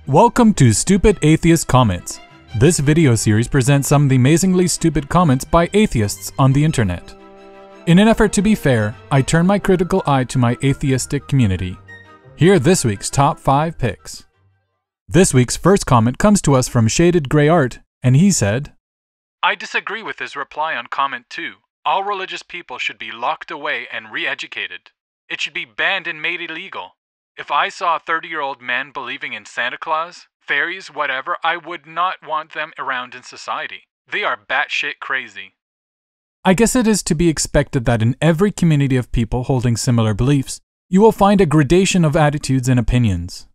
Welcome to Stupid Atheist Comments. This video series presents some of the amazingly stupid comments by atheists on the internet. In an effort to be fair, I turn my critical eye to my atheistic community. Here are this week's top 5 picks. This week's first comment comes to us from Shaded Grey Art, and he said, I disagree with his reply on comment 2. All religious people should be locked away and re-educated. It should be banned and made illegal. If I saw a 30-year-old man believing in Santa Claus, fairies, whatever, I would not want them around in society. They are batshit crazy. I guess it is to be expected that in every community of people holding similar beliefs, you will find a gradation of attitudes and opinions.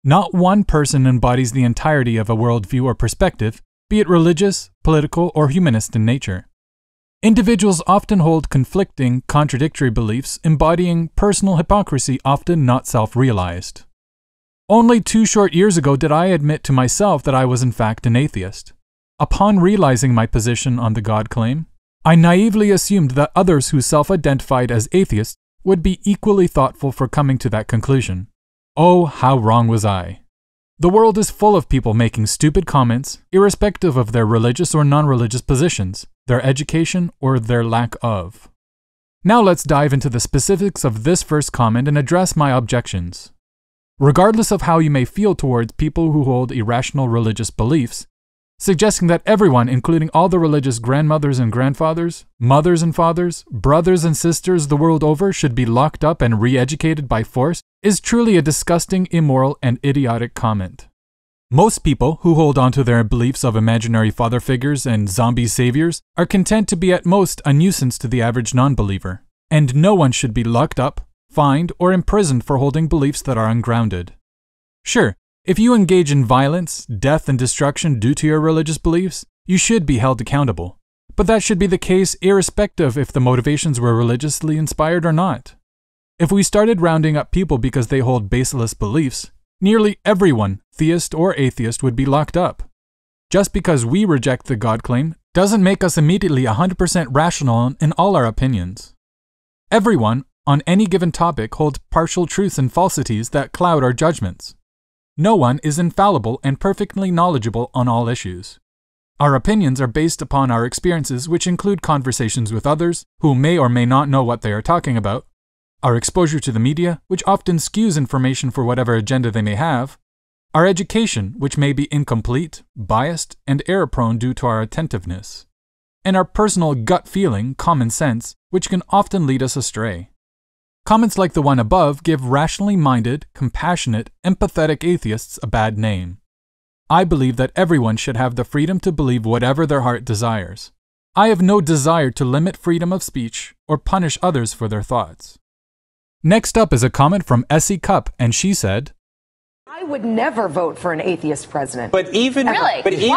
Not one person embodies the entirety of a worldview or perspective, be it religious, political, or humanist in nature. Individuals often hold conflicting, contradictory beliefs embodying personal hypocrisy often not self-realized. Only 2 short years ago did I admit to myself that I was in fact an atheist. Upon realizing my position on the God claim, I naively assumed that others who self-identified as atheists would be equally thoughtful for coming to that conclusion. Oh, how wrong was I. The world is full of people making stupid comments, irrespective of their religious or non-religious positions, their education, or their lack of. Now let's dive into the specifics of this first comment and address my objections. Regardless of how you may feel towards people who hold irrational religious beliefs, suggesting that everyone, including all the religious grandmothers and grandfathers, mothers and fathers, brothers and sisters the world over should be locked up and re-educated by force, is truly a disgusting, immoral, and idiotic comment. Most people who hold on to their beliefs of imaginary father figures and zombie saviors are content to be at most a nuisance to the average non-believer, and no one should be locked up, fined, or imprisoned for holding beliefs that are ungrounded. Sure, if you engage in violence, death, and destruction due to your religious beliefs, you should be held accountable, but that should be the case irrespective if the motivations were religiously inspired or not. If we started rounding up people because they hold baseless beliefs, nearly everyone, theist or atheist, would be locked up. Just because we reject the God claim doesn't make us immediately 100% rational in all our opinions. Everyone, on any given topic, holds partial truths and falsities that cloud our judgments. No one is infallible and perfectly knowledgeable on all issues. Our opinions are based upon our experiences, which include conversations with others who may or may not know what they are talking about, our exposure to the media, which often skews information for whatever agenda they may have, our education, which may be incomplete, biased, and error-prone due to our attentiveness, and our personal gut feeling, common sense, which can often lead us astray. Comments like the one above give rationally minded, compassionate, empathetic atheists a bad name. I believe that everyone should have the freedom to believe whatever their heart desires. I have no desire to limit freedom of speech or punish others for their thoughts. Next up is a comment from Essie Cup, and she said, I would never vote for an atheist president. But even, really? But even,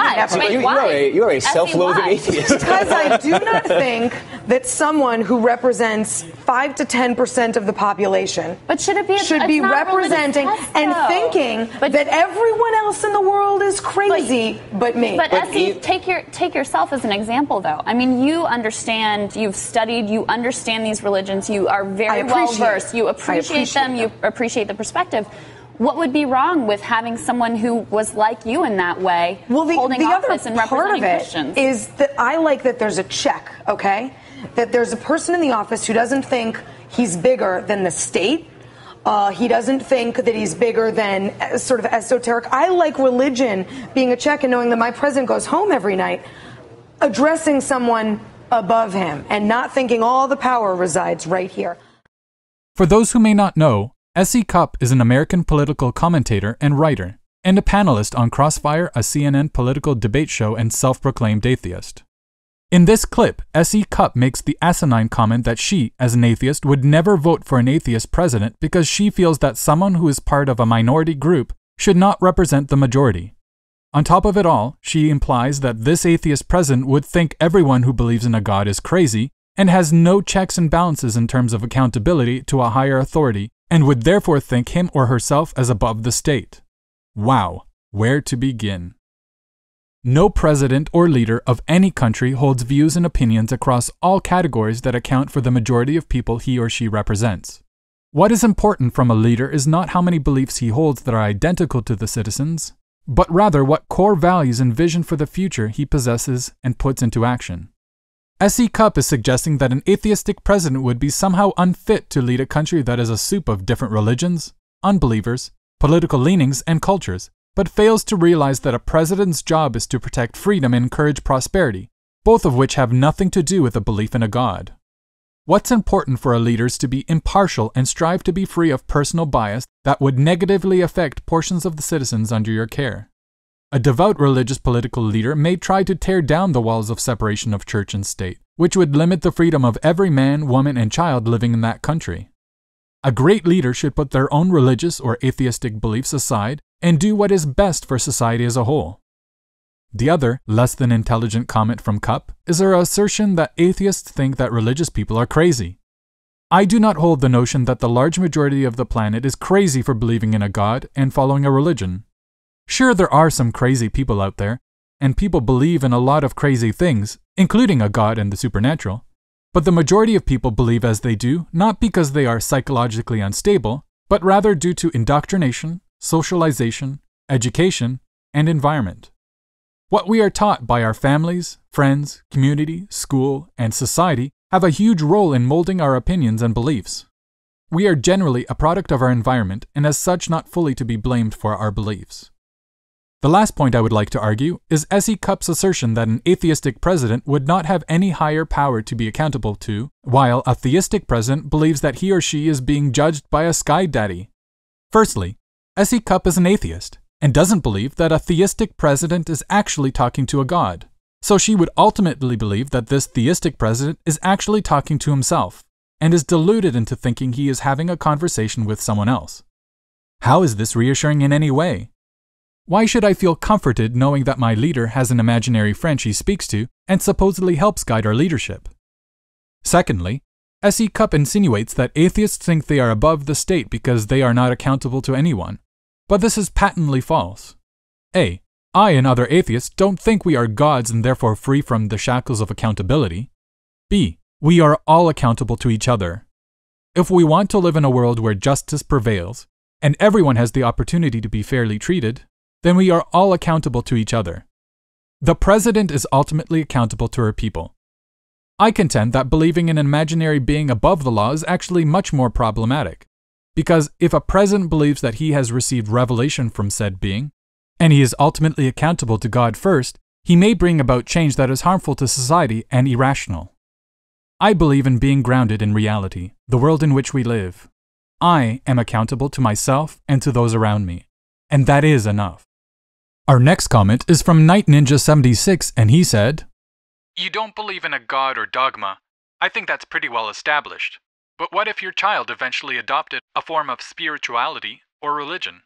why? You are a self-loathing atheist. Because I do not think that someone who represents 5 to 10% of the population should be representing and thinking that everyone else in the world is crazy but me. But Essie, take yourself as an example, though. I mean, you understand, you've studied, you understand these religions, you are very well versed, you appreciate them, you appreciate the perspective. What would be wrong with having someone who was like you in that way, holding office and representing Christians? Is that I like that there's a check, okay? That there's a person in the office who doesn't think he's bigger than the state. He doesn't think that he's bigger than sort of esoteric. I like religion being a check and knowing that my president goes home every night addressing someone above him and not thinking all the power resides right here. For those who may not know, Essie Cup is an American political commentator and writer, and a panelist on Crossfire, a CNN political debate show, and self-proclaimed atheist. In this clip, Essie Cup makes the asinine comment that she, as an atheist, would never vote for an atheist president because she feels that someone who is part of a minority group should not represent the majority. On top of it all, she implies that this atheist president would think everyone who believes in a god is crazy and has no checks and balances in terms of accountability to a higher authority, and would therefore think him or herself as above the state. Wow, where to begin? No president or leader of any country holds views and opinions across all categories that account for the majority of people he or she represents. What is important from a leader is not how many beliefs he holds that are identical to the citizens, but rather what core values and vision for the future he possesses and puts into action. S.E. Cupp is suggesting that an atheistic president would be somehow unfit to lead a country that is a soup of different religions, unbelievers, political leanings, and cultures, but fails to realize that a president's job is to protect freedom and encourage prosperity, both of which have nothing to do with a belief in a God. What's important for a leader is to be impartial and strive to be free of personal bias that would negatively affect portions of the citizens under your care. A devout religious political leader may try to tear down the walls of separation of church and state, which would limit the freedom of every man, woman, and child living in that country. A great leader should put their own religious or atheistic beliefs aside and do what is best for society as a whole. The other, less than intelligent comment from Cupp is her assertion that atheists think that religious people are crazy. I do not hold the notion that the large majority of the planet is crazy for believing in a God and following a religion. Sure, there are some crazy people out there, and people believe in a lot of crazy things, including a God and the supernatural, but the majority of people believe as they do not because they are psychologically unstable, but rather due to indoctrination, socialization, education, and environment. What we are taught by our families, friends, community, school, and society have a huge role in molding our opinions and beliefs. We are generally a product of our environment and as such not fully to be blamed for our beliefs. The last point I would like to argue is S.E. Cupp's assertion that an atheistic president would not have any higher power to be accountable to, while a theistic president believes that he or she is being judged by a sky daddy. Firstly, S.E. Cupp is an atheist and doesn't believe that a theistic president is actually talking to a god. So she would ultimately believe that this theistic president is actually talking to himself and is deluded into thinking he is having a conversation with someone else. How is this reassuring in any way? Why should I feel comforted knowing that my leader has an imaginary friend she speaks to and supposedly helps guide our leadership? Secondly, S.E. Cupp insinuates that atheists think they are above the state because they are not accountable to anyone. But this is patently false. A. I and other atheists don't think we are gods and therefore free from the shackles of accountability. B. We are all accountable to each other. If we want to live in a world where justice prevails, and everyone has the opportunity to be fairly treated, then we are all accountable to each other. The president is ultimately accountable to her people. I contend that believing in an imaginary being above the law is actually much more problematic. Because if a president believes that he has received revelation from said being, and he is ultimately accountable to God first, he may bring about change that is harmful to society and irrational. I believe in being grounded in reality, the world in which we live. I am accountable to myself and to those around me, and that is enough. Our next comment is from Night Ninja 76, and he said, "You don't believe in a god or dogma. I think that's pretty well established. But what if your child eventually adopted a form of spirituality or religion?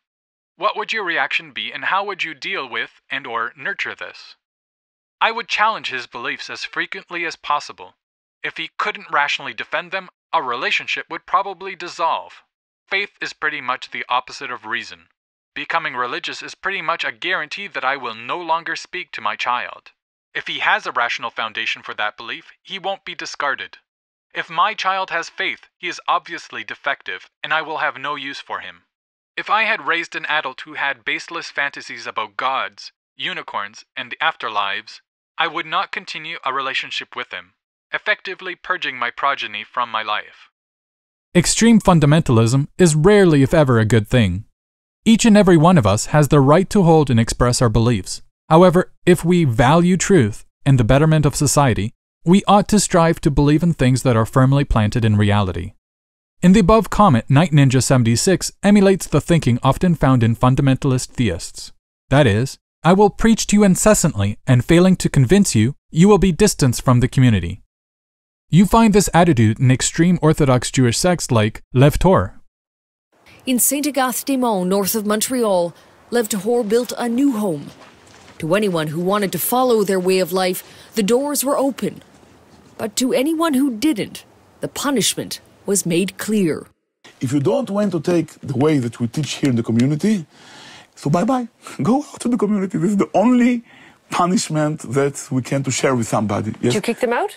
What would your reaction be and how would you deal with and/or nurture this? I would challenge his beliefs as frequently as possible. If he couldn't rationally defend them, a relationship would probably dissolve. Faith is pretty much the opposite of reason. Becoming religious is pretty much a guarantee that I will no longer speak to my child. If he has a rational foundation for that belief, he won't be discarded. If my child has faith, he is obviously defective, and I will have no use for him. If I had raised an adult who had baseless fantasies about gods, unicorns, and the afterlives, I would not continue a relationship with him, effectively purging my progeny from my life." Extreme fundamentalism is rarely, if ever, a good thing. Each and every one of us has the right to hold and express our beliefs. However, if we value truth and the betterment of society, we ought to strive to believe in things that are firmly planted in reality. In the above comment, Night Ninja 76 emulates the thinking often found in fundamentalist theists. That is, I will preach to you incessantly, and failing to convince you, you will be distanced from the community. You find this attitude in extreme Orthodox Jewish sects like Lev Tor. In Saint-Agathe-des-Monts, north of Montreal, Lev Tor built a new home. To anyone who wanted to follow their way of life, the doors were open. But to anyone who didn't, the punishment was made clear. If you don't want to take the way that we teach here in the community, so bye-bye. Go out to the community. This is the only punishment that we can to share with somebody. Yes? Did you kick them out?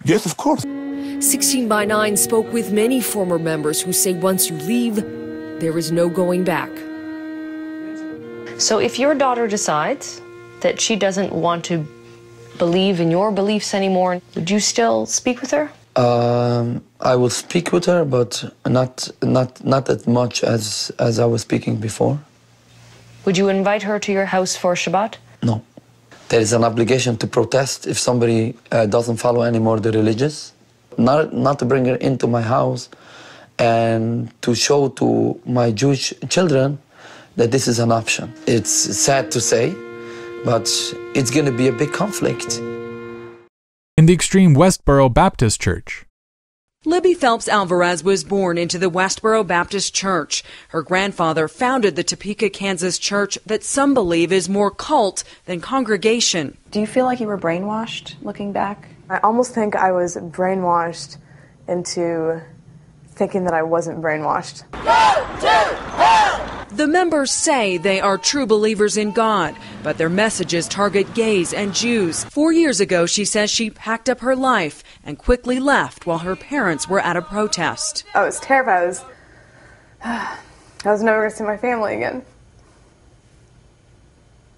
Yes, of course. 16x9 spoke with many former members who say once you leave, there is no going back. So if your daughter decides that she doesn't want to believe in your beliefs anymore, would you still speak with her? I will speak with her, but not as much as I was speaking before. Would you invite her to your house for Shabbat? No. There is an obligation to protest if somebody doesn't follow anymore the religious. Not to bring her into my house and to show to my Jewish children that this is an option. It's sad to say, but it's going to be a big conflict. In the extreme Westboro Baptist Church. Libby Phelps Alvarez was born into the Westboro Baptist Church. Her grandfather founded the Topeka, Kansas church that some believe is more cult than congregation. Do you feel like you were brainwashed looking back? I almost think I was brainwashed into thinking that I wasn't brainwashed. The members say they are true believers in God, but their messages target gays and Jews. 4 years ago, she says she packed up her life and quickly left while her parents were at a protest. I was terrified. I was never going to see my family again.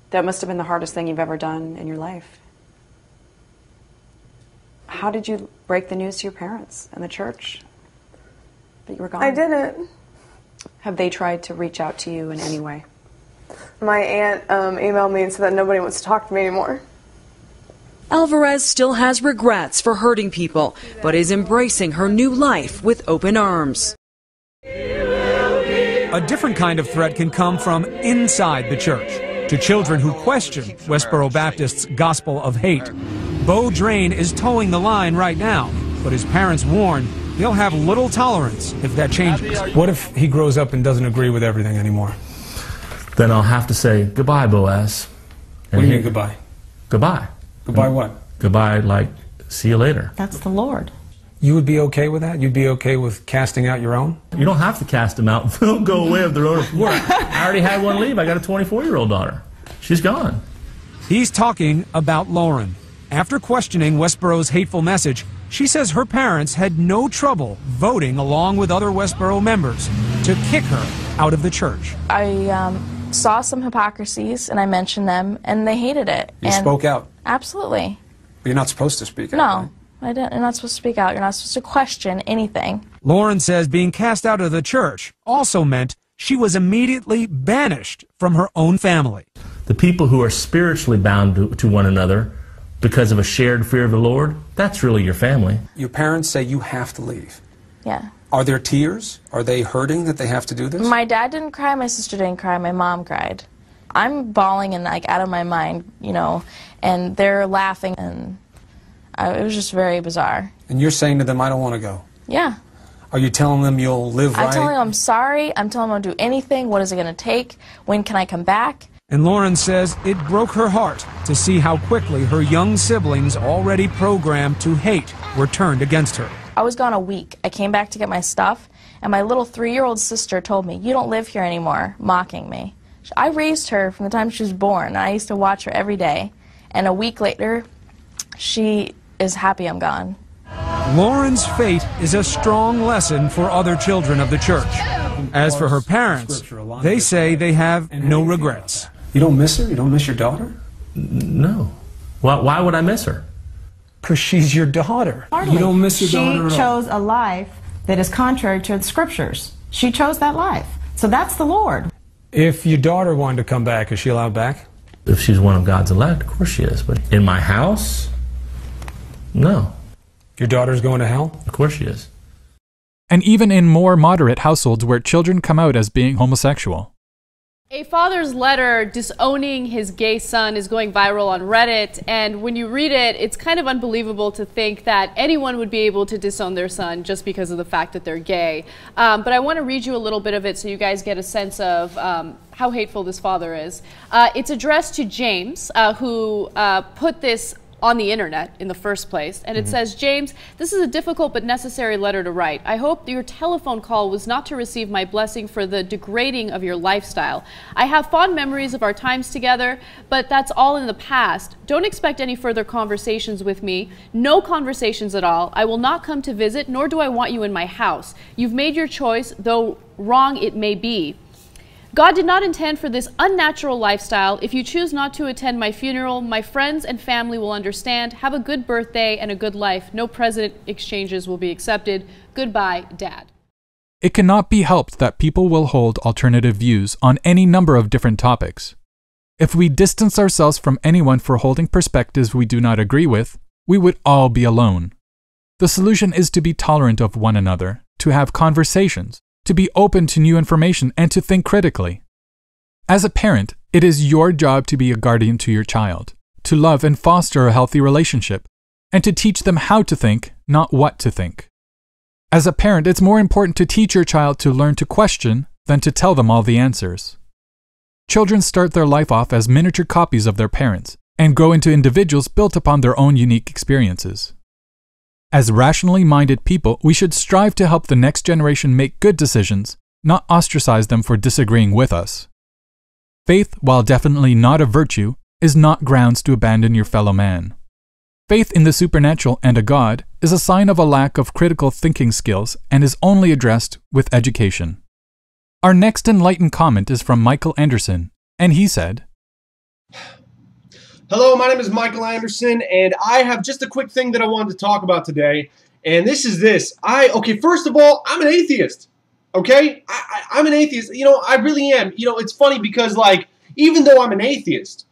That must have been the hardest thing you've ever done in your life. How did you break the news to your parents and the church that you were gone? I didn't. Have they tried to reach out to you in any way? My aunt emailed me and said that nobody wants to talk to me anymore. Alvarez still has regrets for hurting people, but is embracing her new life with open arms. A different kind of threat can come from inside the church, to children who question Westboro Baptist's gospel of hate. Bo Drain is towing the line right now, but his parents warn he'll have little tolerance if that changes. What if he grows up and doesn't agree with everything anymore? Then I'll have to say, goodbye, Boaz. What do you mean, goodbye? Goodbye. Goodbye what? Goodbye, like, see you later. That's the Lord. You would be okay with that? You'd be okay with casting out your own? You don't have to cast them out. They'll go away of their own accord. I already had one leave. I got a 24-year-old daughter. She's gone. He's talking about Lauren. After questioning Westboro's hateful message, she says her parents had no trouble voting along with other Westboro members to kick her out of the church. I saw some hypocrisies, and I mentioned them, and they hated it. You spoke out? Absolutely. But you're not supposed to speak out. No, right? I didn't. You're not supposed to speak out. You're not supposed to question anything. Lauren says being cast out of the church also meant she was immediately banished from her own family. The people who are spiritually bound to one another because of a shared fear of the Lord, that's really your family. Your parents say you have to leave. Yeah. Are there tears? Are they hurting that they have to do this? My dad didn't cry, my sister didn't cry, my mom cried. I'm bawling and like out of my mind, you know, and they're laughing, and it was just very bizarre. And you're saying to them, I don't want to go? Yeah. Are you telling them you'll live right? I'm telling them I'm sorry. I'm telling them I'll do anything. What is it going to take? When can I come back? And Lauren says it broke her heart to see how quickly her young siblings, already programmed to hate, were turned against her. I was gone a week. I came back to get my stuff, and my little 3-year-old sister told me, "You don't live here anymore," mocking me. I raised her from the time she was born, and I used to watch her every day. And a week later, she is happy I'm gone. Lauren's fate is a strong lesson for other children of the church. As for her parents, they say they have no regrets. You don't miss her? You don't miss your daughter? No. Why would I miss her? Because she's your daughter. Hardly. You don't miss your daughter at all. She chose a life that is contrary to the scriptures. She chose that life. So that's the Lord. If your daughter wanted to come back, is she allowed back? If she's one of God's elect, of course she is. But in my house, no. Your daughter's going to hell? Of course she is. And even in more moderate households where children come out as being homosexual. A father's letter disowning his gay son is going viral on Reddit, and when you read it, it's kind of unbelievable to think that anyone would be able to disown their son just because of the fact that they're gay. But I want to read you a little bit of it so you guys get a sense of how hateful this father is. It's addressed to James, who put this on the internet in the first place. And it says, James, this is a difficult but necessary letter to write. I hope your telephone call was not to receive my blessing for the degrading of your lifestyle. I have fond memories of our times together, but that's all in the past. Don't expect any further conversations with me. No conversations at all. I will not come to visit, nor do I want you in my house. You've made your choice, though wrong it may be. God did not intend for this unnatural lifestyle. If you choose not to attend my funeral, my friends and family will understand. Have a good birthday and a good life. No present exchanges will be accepted. Goodbye, Dad. It cannot be helped that people will hold alternative views on any number of different topics. If we distance ourselves from anyone for holding perspectives we do not agree with, we would all be alone. The solution is to be tolerant of one another, to have conversations, to be open to new information, and to think critically. As a parent, it is your job to be a guardian to your child, to love and foster a healthy relationship, and to teach them how to think, not what to think. As a parent, it's more important to teach your child to learn to question than to tell them all the answers. Children start their life off as miniature copies of their parents and grow into individuals built upon their own unique experiences. As rationally minded people, we should strive to help the next generation make good decisions, not ostracize them for disagreeing with us. Faith, while definitely not a virtue, is not grounds to abandon your fellow man. Faith in the supernatural and a God is a sign of a lack of critical thinking skills and is only addressed with education. Our next enlightened comment is from Michael Anderson, and he said, Hello, my name is Michael Anderson, and I have just a quick thing that I wanted to talk about today, and this is this. Okay, first of all, I'm an atheist, okay? I'm an atheist. You know, I really am. You know, it's funny because, like, even though I'm an atheist,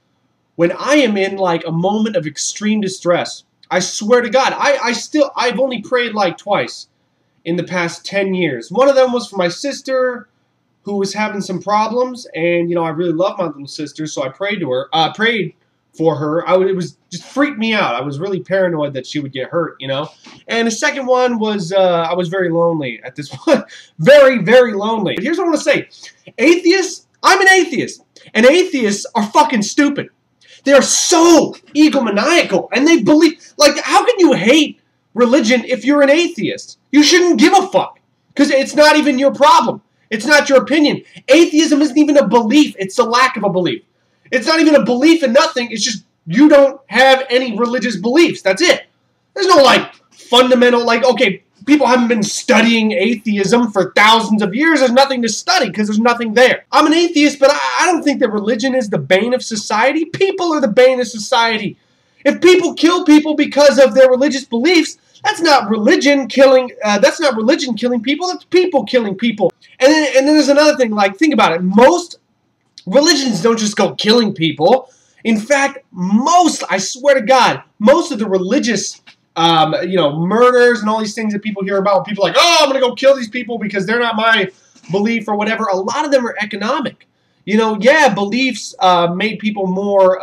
when I am in, like, a moment of extreme distress, I swear to God, I've only prayed, like, twice in the past 10 years. One of them was for my sister, who was having some problems, and, you know, I really love my little sister, so I prayed to her, prayed for her. It was just freaked me out. I was really paranoid that she would get hurt, you know. And the second one was I was very lonely at this point. Very, very lonely. But here's what I want to say. Atheists, I'm an atheist. And atheists are fucking stupid. They are so egomaniacal. And they believe, like, how can you hate religion if you're an atheist? You shouldn't give a fuck. Because it's not even your problem. It's not your opinion. Atheism isn't even a belief. It's the lack of a belief. It's not even a belief in nothing. It's just you don't have any religious beliefs. That's it. There's no, like, fundamental, like, okay, people haven't been studying atheism for thousands of years. There's nothing to study because there's nothing there. I'm an atheist, but I don't think that religion is the bane of society. People are the bane of society. If people kill people because of their religious beliefs, that's not religion killing people. That's people killing people. And then there's another thing. Like, think about it. Most religions don't just go killing people. In fact, I swear to God, most of the religious, you know, murders and all these things that people hear about, people are like, oh, I'm going to go kill these people because they're not my belief or whatever. A lot of them are economic. You know, yeah, beliefs made people more,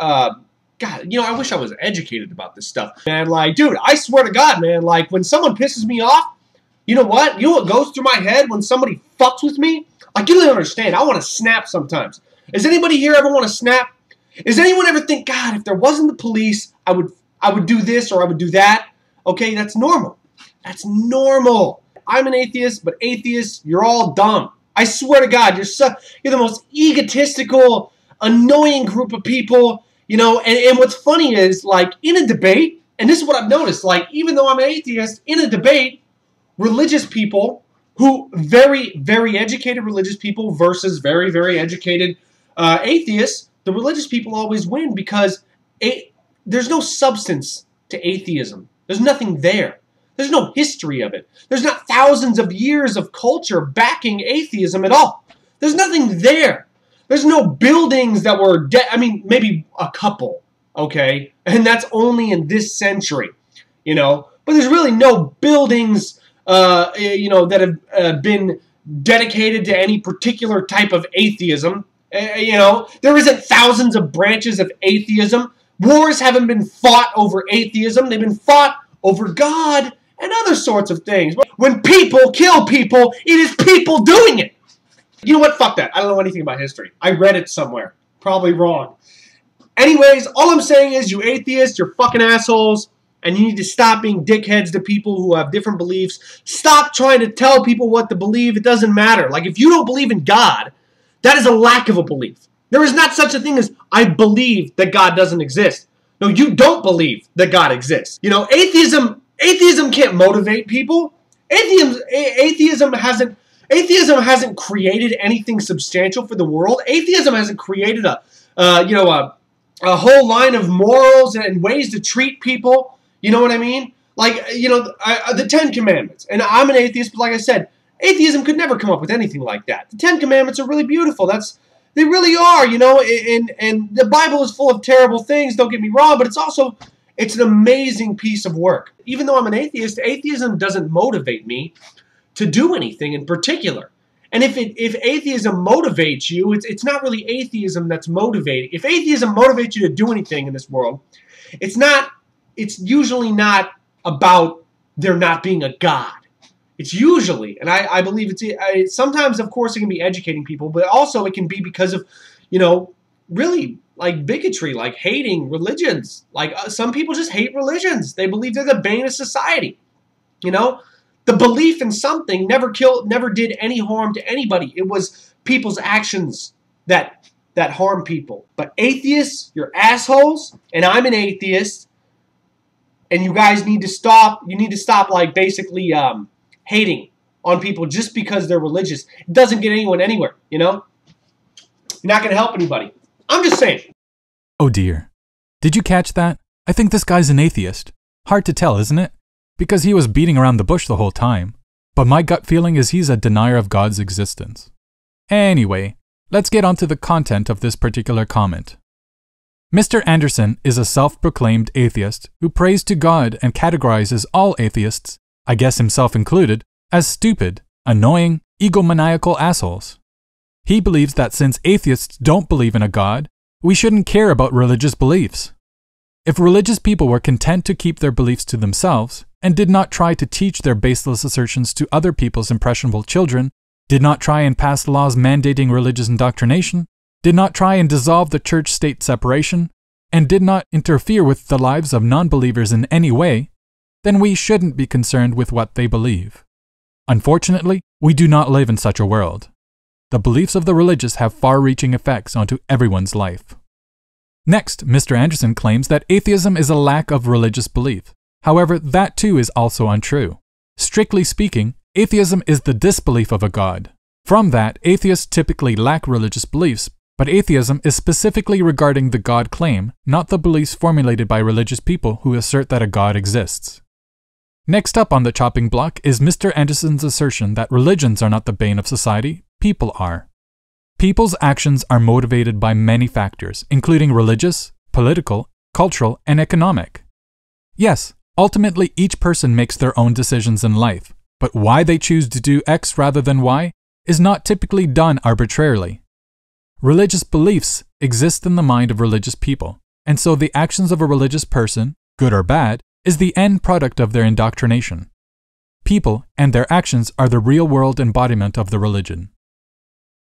God, you know, I wish I was educated about this stuff. Man, like, dude, I swear to God, man, like, when someone pisses me off, you know what? You know what goes through my head when somebody fucks with me? Like, you don't understand. I want to snap sometimes. Does anybody here ever want to snap? Does anyone ever think, God, if there wasn't the police, I would do this or I would do that? Okay, that's normal. That's normal. I'm an atheist, but atheists, you're all dumb. I swear to God, you're the most egotistical, annoying group of people, you know, and what's funny is, like, in a debate, and this is what I've noticed, like, even though I'm an atheist, in a debate, religious people who, very, very educated religious people versus very, very educated atheists, the religious people always win because there's no substance to atheism. There's nothing there. There's no history of it. There's not thousands of years of culture backing atheism at all. There's nothing there. There's no buildings that were I mean, maybe a couple, okay? And that's only in this century, you know? But there's really no buildings, you know, that have been dedicated to any particular type of atheism. You know, there isn't thousands of branches of atheism. Wars haven't been fought over atheism. They've been fought over God and other sorts of things. When people kill people, it is people doing it. You know what? Fuck that. I don't know anything about history. I read it somewhere. Probably wrong. Anyways, all I'm saying is, you atheists, you're fucking assholes, and you need to stop being dickheads to people who have different beliefs. Stop trying to tell people what to believe. It doesn't matter. Like, if you don't believe in God, that is a lack of a belief. There is not such a thing as, I believe that God doesn't exist. No, you don't believe that God exists. You know, atheism can't motivate people. Atheism hasn't created anything substantial for the world. Atheism hasn't created a whole line of morals and ways to treat people. You know what I mean? Like, you know, the 10 Commandments. And I'm an atheist, but like I said, atheism could never come up with anything like that. The 10 Commandments are really beautiful. They really are, you know, and the Bible is full of terrible things, don't get me wrong, but it's an amazing piece of work. Even though I'm an atheist, atheism doesn't motivate me to do anything in particular. And if atheism motivates you, it's not really atheism that's motivating. If atheism motivates you to do anything in this world, it's usually not about there not being a God. It's usually, and I believe it's sometimes, of course, it can be educating people, but also it can be because of, you know, really, like, bigotry, like hating religions. Like, some people just hate religions. They believe they're the bane of society. You know, the belief in something never did any harm to anybody. It was people's actions that harm people. But atheists, you're assholes, and I'm an atheist, and you guys need to stop. You need to stop, like, basically hating on people just because they're religious. It doesn't get anyone anywhere, you know? You're not going to help anybody. I'm just saying. Oh dear. Did you catch that? I think this guy's an atheist. Hard to tell, isn't it? Because he was beating around the bush the whole time. But my gut feeling is he's a denier of God's existence. Anyway, let's get on to the content of this particular comment. Mr. Anderson is a self-proclaimed atheist who prays to God and categorizes all atheists, I guess himself included, as stupid, annoying, egomaniacal assholes. He believes that since atheists don't believe in a God, we shouldn't care about religious beliefs. If religious people were content to keep their beliefs to themselves, and did not try to teach their baseless assertions to other people's impressionable children, did not try and pass laws mandating religious indoctrination, did not try and dissolve the church-state separation, and did not interfere with the lives of non-believers in any way, then we shouldn't be concerned with what they believe. Unfortunately, we do not live in such a world. The beliefs of the religious have far-reaching effects onto everyone's life. Next, Mr. Anderson claims that atheism is a lack of religious belief. However, that too is also untrue. Strictly speaking, atheism is the disbelief of a God. From that, atheists typically lack religious beliefs, but atheism is specifically regarding the God claim, not the beliefs formulated by religious people who assert that a God exists. Next up on the chopping block is Mr. Anderson's assertion that religions are not the bane of society, people are. People's actions are motivated by many factors, including religious, political, cultural, and economic. Yes, ultimately each person makes their own decisions in life, but why they choose to do X rather than Y is not typically done arbitrarily. Religious beliefs exist in the mind of religious people, and so the actions of a religious person, good or bad, is the end product of their indoctrination. People and their actions are the real-world embodiment of the religion.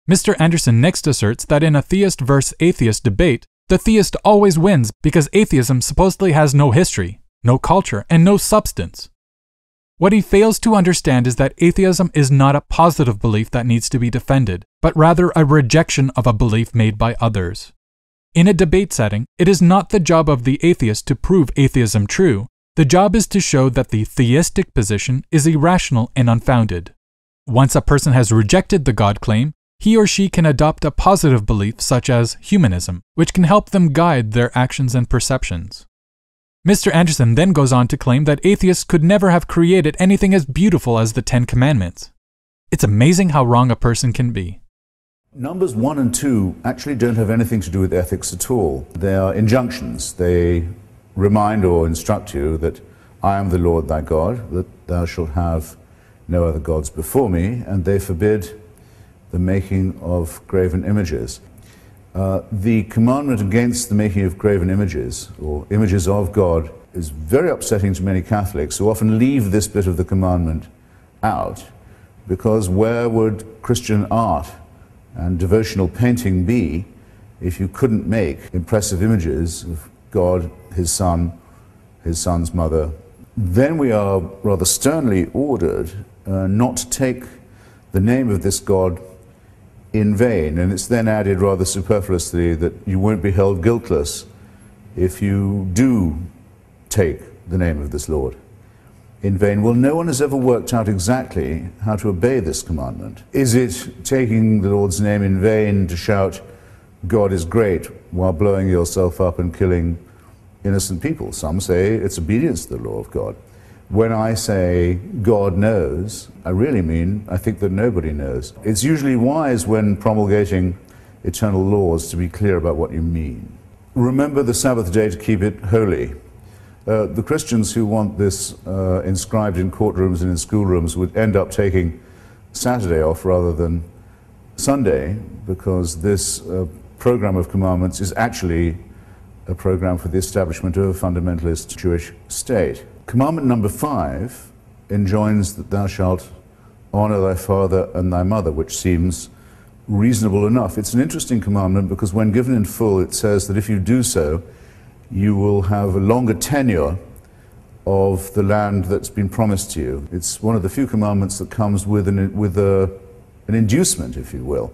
Mr. Anderson next asserts that in a theist versus atheist debate, the theist always wins because atheism supposedly has no history, no culture, and no substance. What he fails to understand is that atheism is not a positive belief that needs to be defended, but rather a rejection of a belief made by others. In a debate setting, it is not the job of the atheist to prove atheism true. The job is to show that the theistic position is irrational and unfounded. Once a person has rejected the God claim, he or she can adopt a positive belief such as humanism, which can help them guide their actions and perceptions. Mr. Anderson then goes on to claim that atheists could never have created anything as beautiful as the 10 Commandments. It's amazing how wrong a person can be. Numbers 1 and 2 actually don't have anything to do with ethics at all. They are injunctions. They remind or instruct you that I am the Lord thy God, that thou shalt have no other gods before me, and they forbid the making of graven images. The commandment against the making of graven images, or images of God, is very upsetting to many Catholics who often leave this bit of the commandment out, because where would Christian art and devotional painting be if you couldn't make impressive images of God, his son's mother, then we are rather sternly ordered not to take the name of this God in vain. And it's then added rather superfluously that you won't be held guiltless if you do take the name of this Lord in vain. Well, no one has ever worked out exactly how to obey this commandment. Is it taking the Lord's name in vain to shout, God is great, while blowing yourself up and killing innocent people? Some say it's obedience to the law of God. When I say God knows, I really mean I think that nobody knows. It's usually wise when promulgating eternal laws to be clear about what you mean. Remember the Sabbath day to keep it holy. The Christians who want this inscribed in courtrooms and in schoolrooms would end up taking Saturday off rather than Sunday, because this program of commandments is actually a program for the establishment of a fundamentalist Jewish state. Commandment number 5 enjoins that thou shalt honor thy father and thy mother, which seems reasonable enough. It's an interesting commandment because when given in full, it says that if you do so, you will have a longer tenure of the land that's been promised to you. It's one of the few commandments that comes with an inducement, if you will.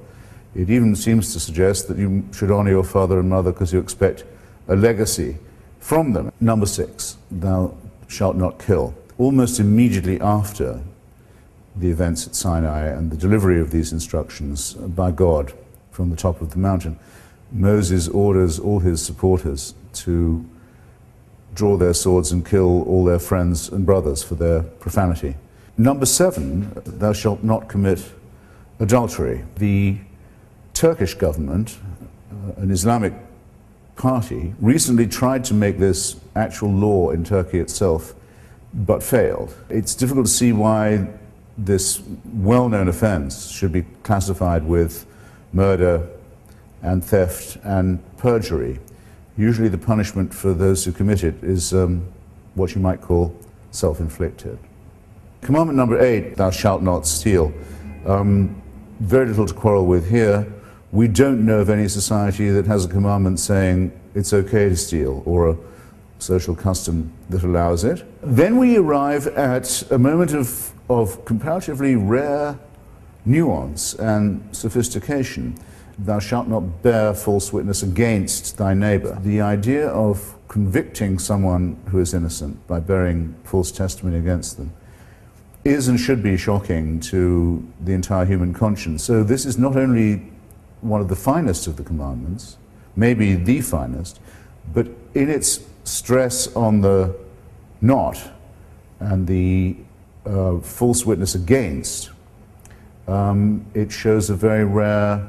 It even seems to suggest that you should honor your father and mother because you expect a legacy from them. Number 6, thou shalt not kill. Almost immediately after the events at Sinai and the delivery of these instructions by God from the top of the mountain, Moses orders all his supporters to draw their swords and kill all their friends and brothers for their profanity. Number 7, thou shalt not commit adultery. The Turkish government, an Islamic party, recently tried to make this actual law in Turkey itself, but failed. It's difficult to see why this well-known offense should be classified with murder and theft and perjury. Usually the punishment for those who commit it is what you might call self-inflicted. Commandment number 8, thou shalt not steal. Very little to quarrel with here. We don't know of any society that has a commandment saying it's okay to steal, or a social custom that allows it. Then we arrive at a moment of comparatively rare nuance and sophistication. Thou shalt not bear false witness against thy neighbor. The idea of convicting someone who is innocent by bearing false testimony against them is and should be shocking to the entire human conscience. So this is not only one of the finest of the commandments, maybe the finest, but in its stress on the not and the false witness against, it shows a very rare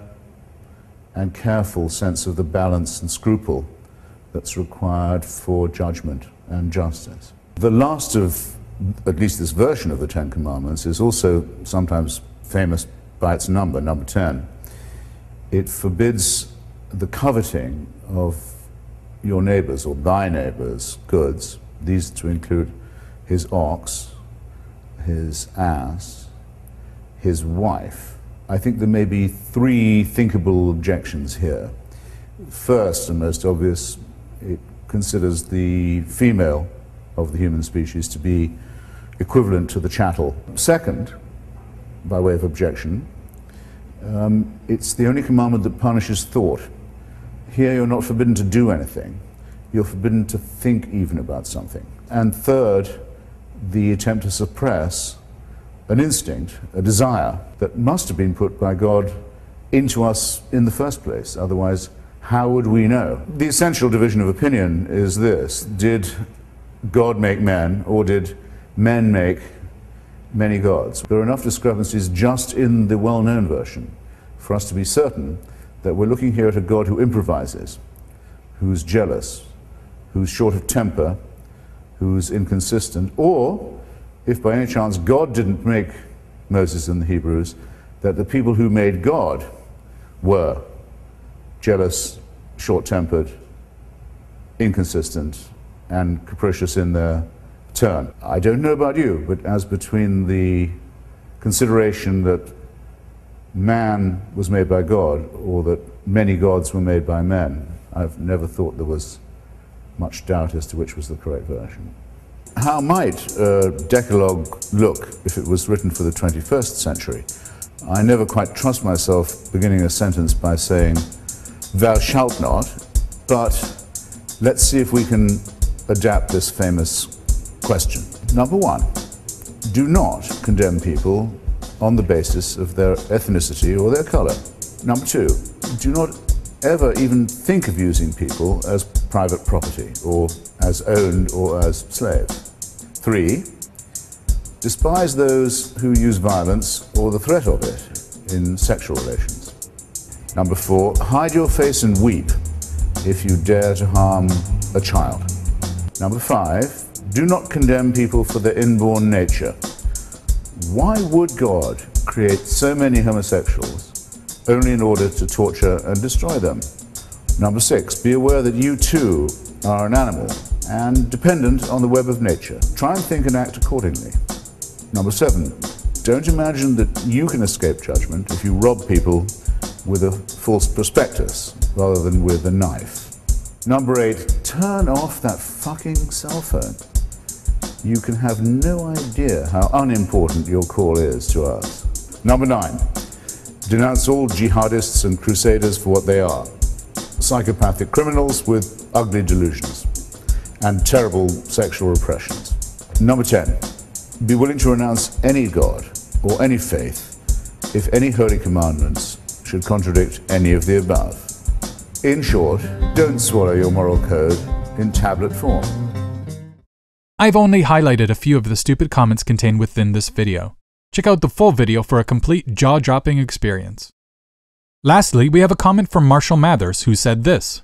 and careful sense of the balance and scruple that's required for judgment and justice. The last of, at least this version of the Ten Commandments, is also sometimes famous by its number, number 10. It forbids the coveting of your neighbor's or thy neighbor's goods, these to include his ox, his ass, his wife. I think there may be 3 thinkable objections here. First, and most obvious, it considers the female of the human species to be equivalent to the chattel. Second, by way of objection, it's the only commandment that punishes thought. Here you're not forbidden to do anything. You're forbidden to think even about something. And third, the attempt to suppress an instinct, a desire that must have been put by God into us in the first place. Otherwise, how would we know? The essential division of opinion is this: did God make men, or did men make many gods? There are enough discrepancies just in the well-known version for us to be certain that we're looking here at a God who improvises, who's jealous, who's short of temper, who's inconsistent, or, if by any chance God didn't make Moses and the Hebrews, that the people who made God were jealous, short-tempered, inconsistent, and capricious in their turn. I don't know about you, but as between the consideration that man was made by God or that many gods were made by men. I've never thought there was much doubt as to which was the correct version. How might a Decalogue look if it was written for the 21st century? I never quite trust myself beginning a sentence by saying, "Thou shalt not," but let's see if we can adapt this famous question. Number one, do not condemn people on the basis of their ethnicity or their color. Number two, do not ever even think of using people as private property or as owned or as slaves. Three, despise those who use violence or the threat of it in sexual relations. Number four, hide your face and weep if you dare to harm a child. Number five, do not condemn people for their inborn nature. Why would God create so many homosexuals only in order to torture and destroy them? Number six, be aware that you too are an animal and dependent on the web of nature. Try and think and act accordingly. Number seven, don't imagine that you can escape judgment if you rob people with a false prospectus rather than with a knife. Number eight, turn off that fucking cell phone. You can have no idea how unimportant your call is to us. Number nine, denounce all jihadists and crusaders for what they are. Psychopathic criminals with ugly delusions and terrible sexual repressions. Number 10, be willing to renounce any god or any faith if any holy commandments should contradict any of the above. In short, don't swallow your moral code in tablet form. I've only highlighted a few of the stupid comments contained within this video. Check out the full video for a complete jaw-dropping experience. Lastly, we have a comment from Marshall Mathers who said this.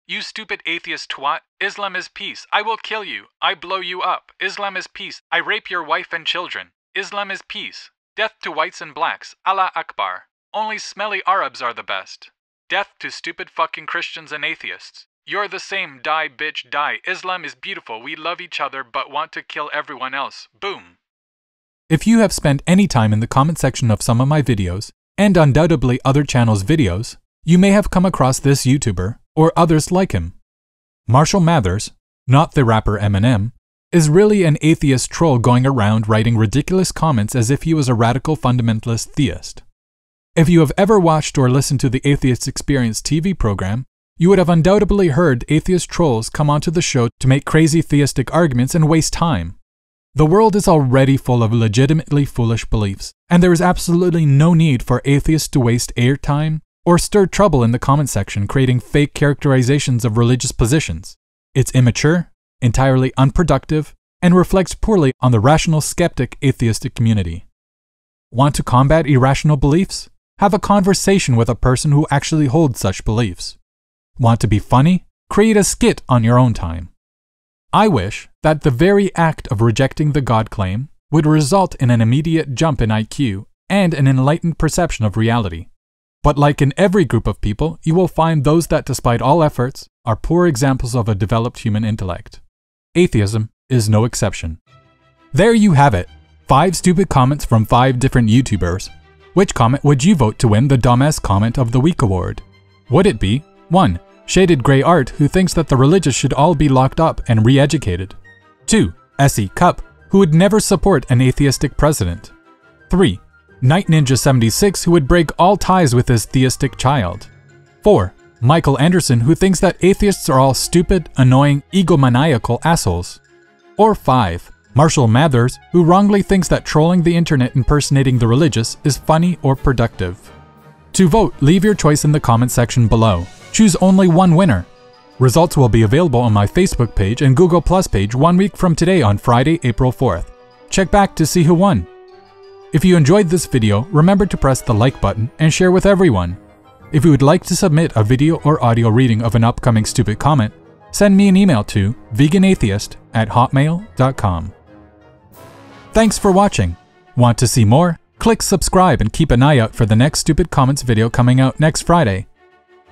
"You stupid atheist twat, Islam is peace. I will kill you. I blow you up. Islam is peace. I rape your wife and children. Islam is peace. Death to whites and blacks. Allah Akbar. Only smelly Arabs are the best. Death to stupid fucking Christians and atheists. You're the same, die bitch, die. Islam is beautiful. We love each other but want to kill everyone else. Boom." If you have spent any time in the comment section of some of my videos, and undoubtedly other channels' videos, you may have come across this YouTuber, or others like him. Marshall Mathers, not the rapper Eminem, is really an atheist troll going around writing ridiculous comments as if he was a radical fundamentalist theist. If you have ever watched or listened to the Atheist Experience TV program, you would have undoubtedly heard atheist trolls come onto the show to make crazy theistic arguments and waste time. The world is already full of legitimately foolish beliefs, and there is absolutely no need for atheists to waste airtime or stir trouble in the comment section creating fake characterizations of religious positions. It's immature, entirely unproductive, and reflects poorly on the rational skeptic atheistic community. Want to combat irrational beliefs? Have a conversation with a person who actually holds such beliefs. Want to be funny? Create a skit on your own time. I wish that the very act of rejecting the God claim would result in an immediate jump in IQ and an enlightened perception of reality. But like in every group of people, you will find those that, despite all efforts, are poor examples of a developed human intellect. Atheism is no exception. There you have it. 5 stupid comments from 5 different YouTubers. Which comment would you vote to win the Dumbass Comment of the Week award? Would it be 1. Shaded Grey Art, who thinks that the religious should all be locked up and re-educated. 2. S.E. Cup, who would never support an atheistic president. 3. Night Ninja 76, who would break all ties with his theistic child. 4. Michael Anderson, who thinks that atheists are all stupid, annoying, egomaniacal assholes. Or 5. Marshall Mathers, who wrongly thinks that trolling the internet impersonating the religious is funny or productive. To vote, leave your choice in the comment section below. Choose only one winner. Results will be available on my Facebook page and Google Plus page 1 week from today on Friday, April 4th. Check back to see who won. If you enjoyed this video, remember to press the like button and share with everyone. If you would like to submit a video or audio reading of an upcoming stupid comment, send me an email to theganatheist@hotmail.com. Thanks for watching. Want to see more? Click subscribe and keep an eye out for the next Stupid Comments video coming out next Friday.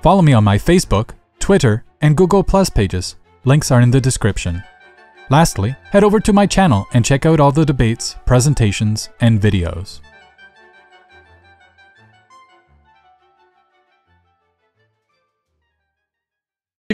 Follow me on my Facebook, Twitter, and Google Plus pages. Links are in the description. Lastly, head over to my channel and check out all the debates, presentations, and videos.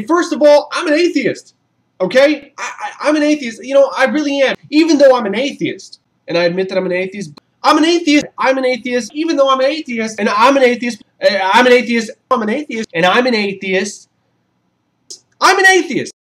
First of all, I'm an atheist. Okay? I'm an atheist. You know, I really am. Even though I'm an atheist, and I admit that I'm an atheist, I'm an atheist. I'm an atheist. Even though I'm an atheist, and I'm an atheist, I'm an atheist. I'm an atheist, and I'm an atheist. I'm an atheist.